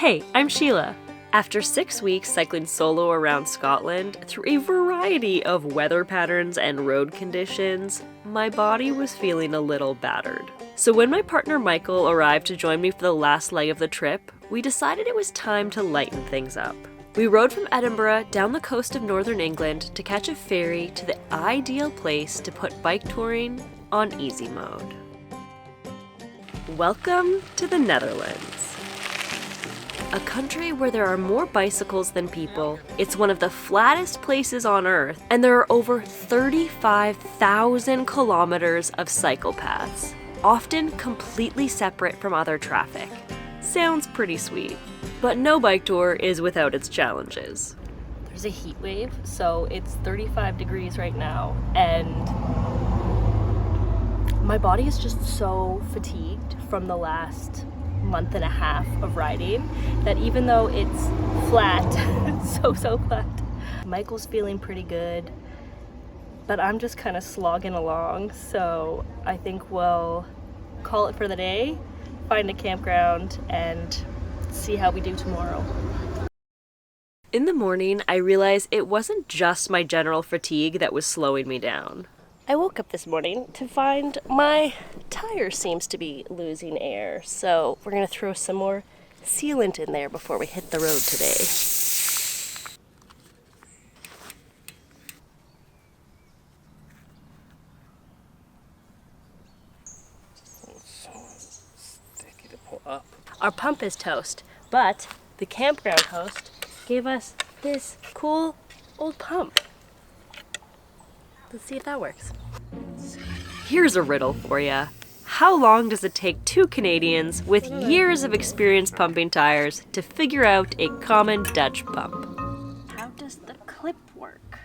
Hey, I'm Sheila. After 6 weeks cycling solo around Scotland through a variety of weather patterns and road conditions, my body was feeling a little battered. So when my partner Michael arrived to join me for the last leg of the trip, we decided it was time to lighten things up. We rode from Edinburgh down the coast of northern England to catch a ferry to the ideal place to put bike touring on easy mode. Welcome to the Netherlands. A country where there are more bicycles than people, it's one of the flattest places on Earth, and there are over 35,000 kilometers of cycle paths, often completely separate from other traffic. Sounds pretty sweet, but no bike tour is without its challenges. There's a heat wave, so it's 35 degrees right now, and my body is just so fatigued from the last month and a half of riding that even though it's flat, so flat, Michael's feeling pretty good, but I'm just kind of slogging along. So I think we'll call it for the day, find a campground, and see how we do tomorrow. In the morning, I realized it wasn't just my general fatigue that was slowing me down. I woke up this morning to find my tire seems to be losing air, so we're gonna throw some more sealant in there before we hit the road today. So sticky to pull up. Our pump is toast, but the campground host gave us this cool old pump. Let's see if that works. Here's a riddle for you. How long does it take two Canadians with years of experience pumping tires to figure out a common Dutch pump? How does the clip work?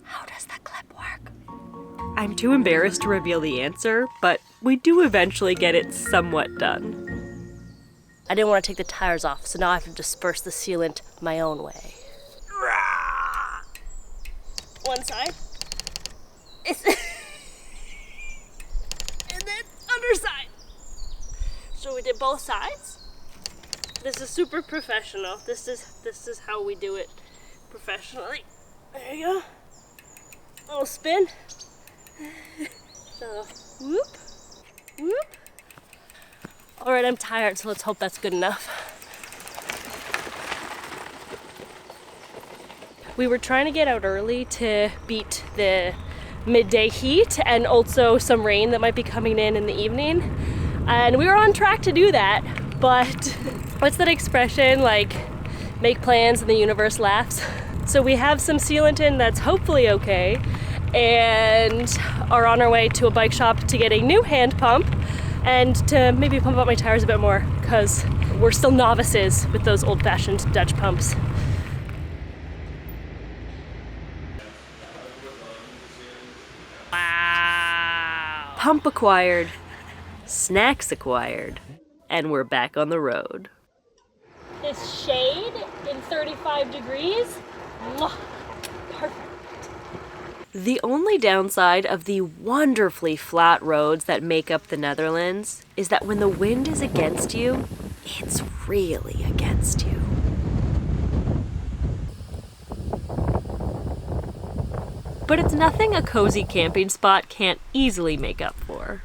How does the clip work? I'm too embarrassed to reveal the answer, but we do eventually get it somewhat done. I didn't want to take the tires off, so now I have to disperse the sealant my own way. One side. And then underside. So we did both sides. This is super professional. This is how we do it professionally. There you go. A little spin. So whoop, whoop. All right, I'm tired, so let's hope that's good enough. We were trying to get out early to beat the midday heat and also some rain that might be coming in the evening. And we were on track to do that, but what's that expression, like, make plans and the universe laughs? So we have some sealant in that's hopefully okay, and are on our way to a bike shop to get a new hand pump and to maybe pump up my tires a bit more, because we're still novices with those old-fashioned Dutch pumps. Wow. Pump acquired, snacks acquired, and we're back on the road. This shade in 35 degrees, perfect. The only downside of the wonderfully flat roads that make up the Netherlands is that when the wind is against you, it's really against you. But it's nothing a cozy camping spot can't easily make up for.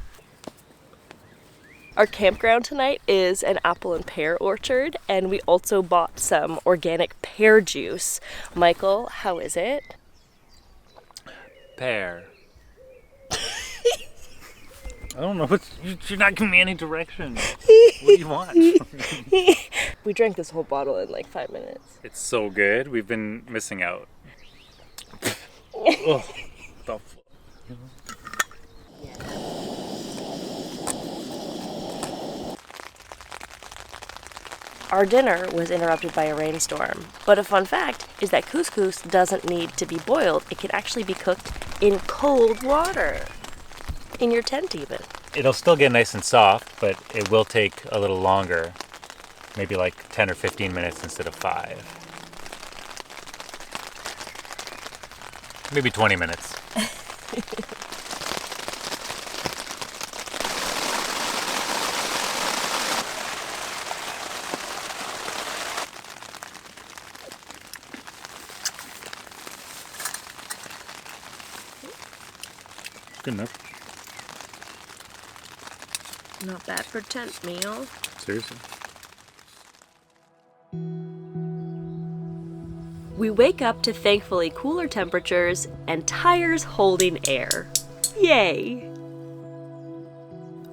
Our campground tonight is an apple and pear orchard, and we also bought some organic pear juice. Michael, how is it? Pear. I don't know, you're not giving me any direction. What do you want? We drank this whole bottle in like 5 minutes. It's so good. We've been missing out. Oh, the Our dinner was interrupted by a rainstorm, but a fun fact is that couscous doesn't need to be boiled. It can actually be cooked in cold water, in your tent even. It'll still get nice and soft, but it will take a little longer, maybe like 10 or 15 minutes instead of 5. Maybe 20 minutes. Good enough. Not bad for tent meal. Seriously. We wake up to thankfully cooler temperatures and tires holding air. Yay!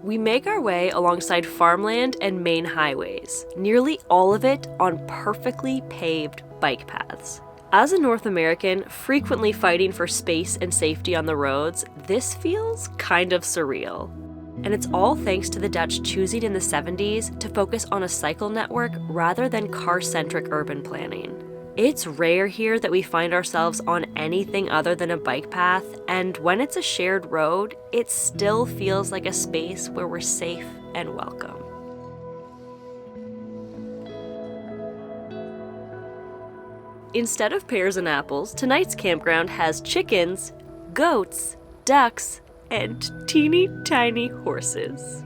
We make our way alongside farmland and main highways, nearly all of it on perfectly paved bike paths. As a North American frequently fighting for space and safety on the roads, this feels kind of surreal. And it's all thanks to the Dutch choosing in the 70s to focus on a cycle network rather than car-centric urban planning. It's rare here that we find ourselves on anything other than a bike path, and when it's a shared road, it still feels like a space where we're safe and welcome. Instead of pears and apples, tonight's campground has chickens, goats, ducks, and teeny tiny horses.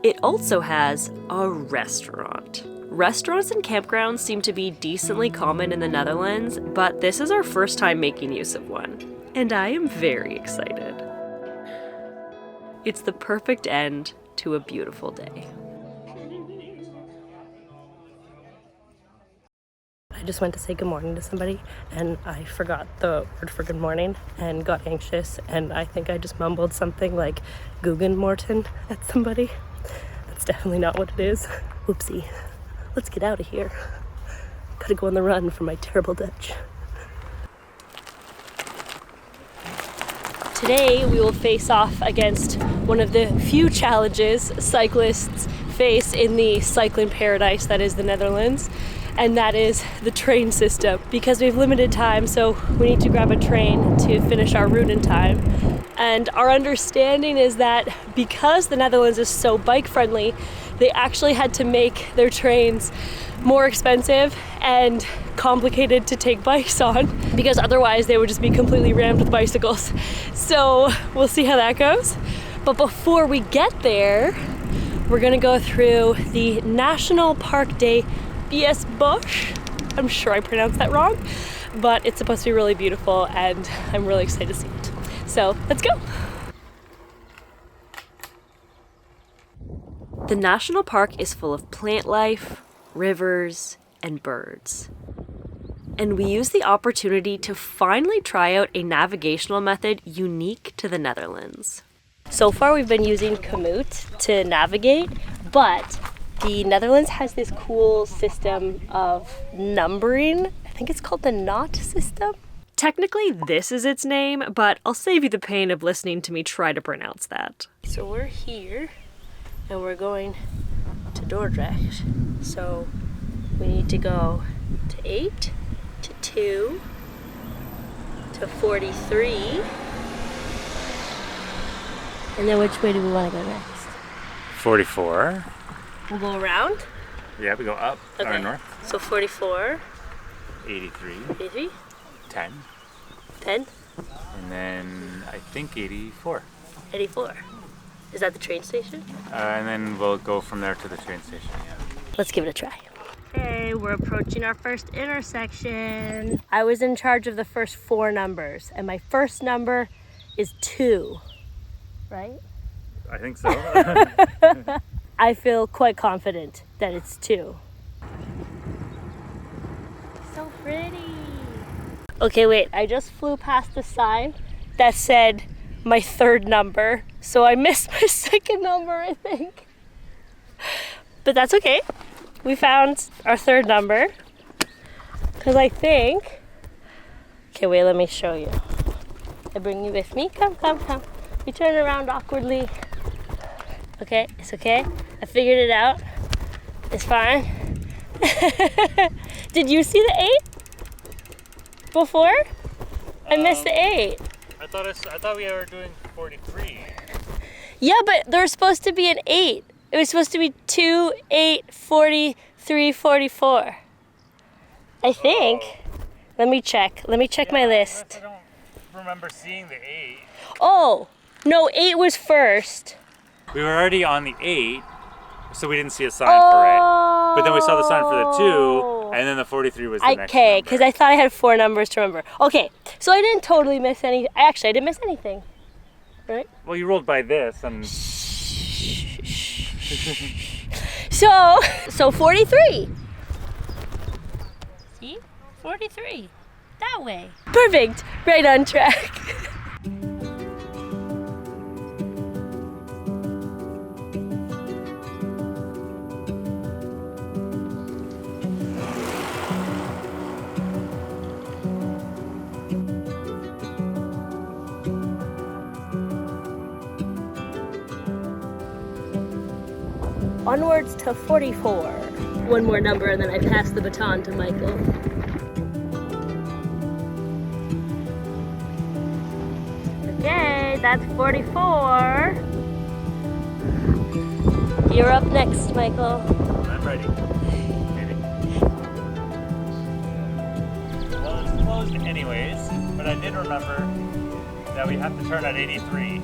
It also has a restaurant. Restaurants and campgrounds seem to be decently common in the Netherlands, but this is our first time making use of one, and I am very excited. It's the perfect end to a beautiful day. I just went to say good morning to somebody and I forgot the word for good morning and got anxious, and I think I just mumbled something like Guten Morgen at somebody. That's definitely not what it is. Whoopsie. Let's get out of here. Gotta go on the run from my terrible Dutch. Today we will face off against one of the few challenges cyclists face in the cycling paradise that is the Netherlands, and that is the train system. Because we have limited time, so we need to grab a train to finish our route in time. And our understanding is that because the Netherlands is so bike friendly, they actually had to make their trains more expensive and complicated to take bikes on, because otherwise they would just be completely rammed with bicycles. So we'll see how that goes. But before we get there, we're gonna go through the National Park de Biesbosch. I'm sure I pronounced that wrong, but it's supposed to be really beautiful and I'm really excited to see it. So let's go. The national park is full of plant life, rivers, and birds. And we use the opportunity to finally try out a navigational method unique to the Netherlands. So far we've been using Komoot to navigate, but the Netherlands has this cool system of numbering. I think it's called the knot system. Technically this is its name, but I'll save you the pain of listening to me try to pronounce that. So we're here and we're going to Dordrecht. So we need to go to 8, to 2, to 43. And then which way do we want to go next? 44. We'll go around? Yeah, we go up or north. So 44. 83. 83. 10. 10. And then I think 84. 84. Is that the train station? And then we'll go from there to the train station, yeah. Let's give it a try. Okay, we're approaching our first intersection. I was in charge of the first 4 numbers, and my first number is 2, right? I think so. I feel quite confident that it's 2. So pretty. Okay, wait, I just flew past the sign that said my 3rd number, so I missed my 2nd number, I think. But that's okay. We found our 3rd number, because I think, okay, wait, let me show you. I bring you with me. Come, come, come. We turn around awkwardly. Okay, it's okay. I figured it out. It's fine. Did you see the 8 before? I missed the 8. I thought we were doing 43. Yeah, but there's supposed to be an 8. It was supposed to be 2, 8, 43, 44. I think. Oh. Let me check. Let me check my list. I don't remember seeing the 8. Oh, no, 8 was first. We were already on the 8, so we didn't see a sign for it. But then we saw the sign for the 2, And then the 43 was the next Okay, number. because I thought I had 4 numbers to remember. Okay, so I didn't totally miss any. Actually, I didn't miss anything. Right? Well, you rolled by this and... So 43. See? 43. That way. Perfect. Right on track. Onwards to 44. One more number and then I pass the baton to Michael. Okay, that's 44. You're up next, Michael. I'm ready. Maybe. Well, it's closed anyways, but I did remember that we have to turn at 83.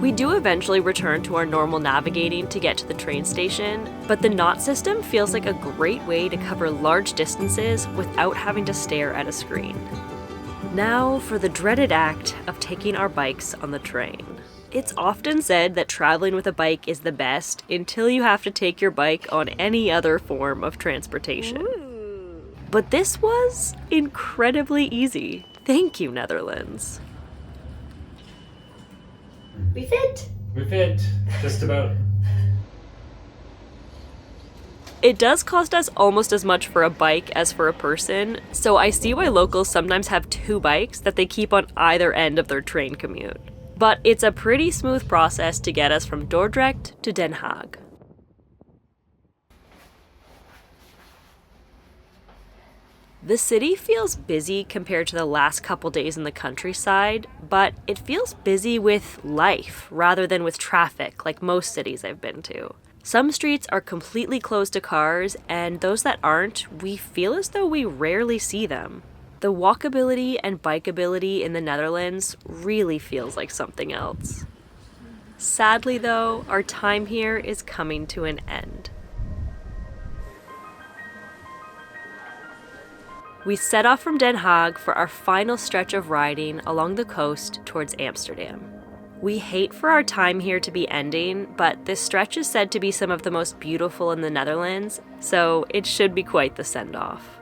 We do eventually return to our normal navigating to get to the train station, but the knot system feels like a great way to cover large distances without having to stare at a screen. Now for the dreaded act of taking our bikes on the train. It's often said that traveling with a bike is the best until you have to take your bike on any other form of transportation. Ooh. But this was incredibly easy. Thank you, Netherlands. We fit. We fit, just about. It does cost us almost as much for a bike as for a person, so I see why locals sometimes have 2 bikes that they keep on either end of their train commute. But it's a pretty smooth process to get us from Dordrecht to Den Haag. The city feels busy compared to the last couple days in the countryside, but it feels busy with life rather than with traffic like most cities I've been to. Some streets are completely closed to cars, and those that aren't, we feel as though we rarely see them. The walkability and bikeability in the Netherlands really feels like something else. Sadly though, our time here is coming to an end. We set off from Den Haag for our final stretch of riding along the coast towards Amsterdam. We hate for our time here to be ending, but this stretch is said to be some of the most beautiful in the Netherlands, so it should be quite the send-off.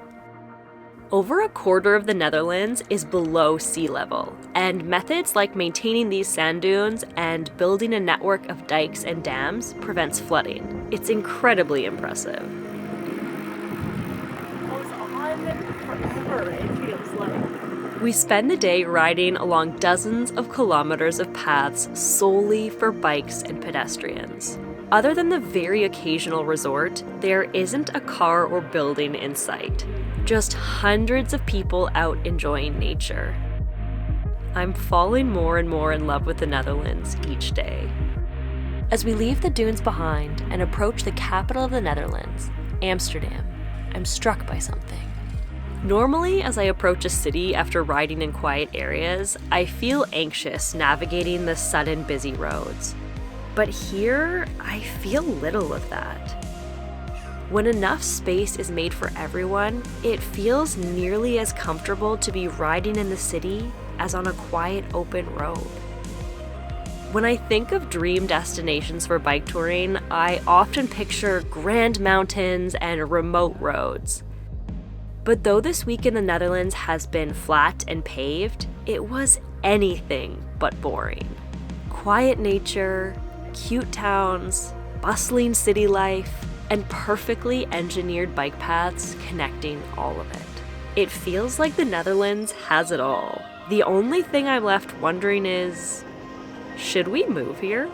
Over a quarter of the Netherlands is below sea level, and methods like maintaining these sand dunes and building a network of dikes and dams prevents flooding. It's incredibly impressive. Forever, it feels like. We spend the day riding along dozens of kilometers of paths solely for bikes and pedestrians. Other than the very occasional resort, there isn't a car or building in sight. Just hundreds of people out enjoying nature. I'm falling more and more in love with the Netherlands each day. As we leave the dunes behind and approach the capital of the Netherlands, Amsterdam, I'm struck by something. Normally, as I approach a city after riding in quiet areas, I feel anxious navigating the sudden busy roads. But here, I feel little of that. When enough space is made for everyone, it feels nearly as comfortable to be riding in the city as on a quiet open road. When I think of dream destinations for bike touring, I often picture grand mountains and remote roads. But though this week in the Netherlands has been flat and paved, it was anything but boring. Quiet nature, cute towns, bustling city life, and perfectly engineered bike paths connecting all of it. It feels like the Netherlands has it all. The only thing I'm left wondering is, should we move here?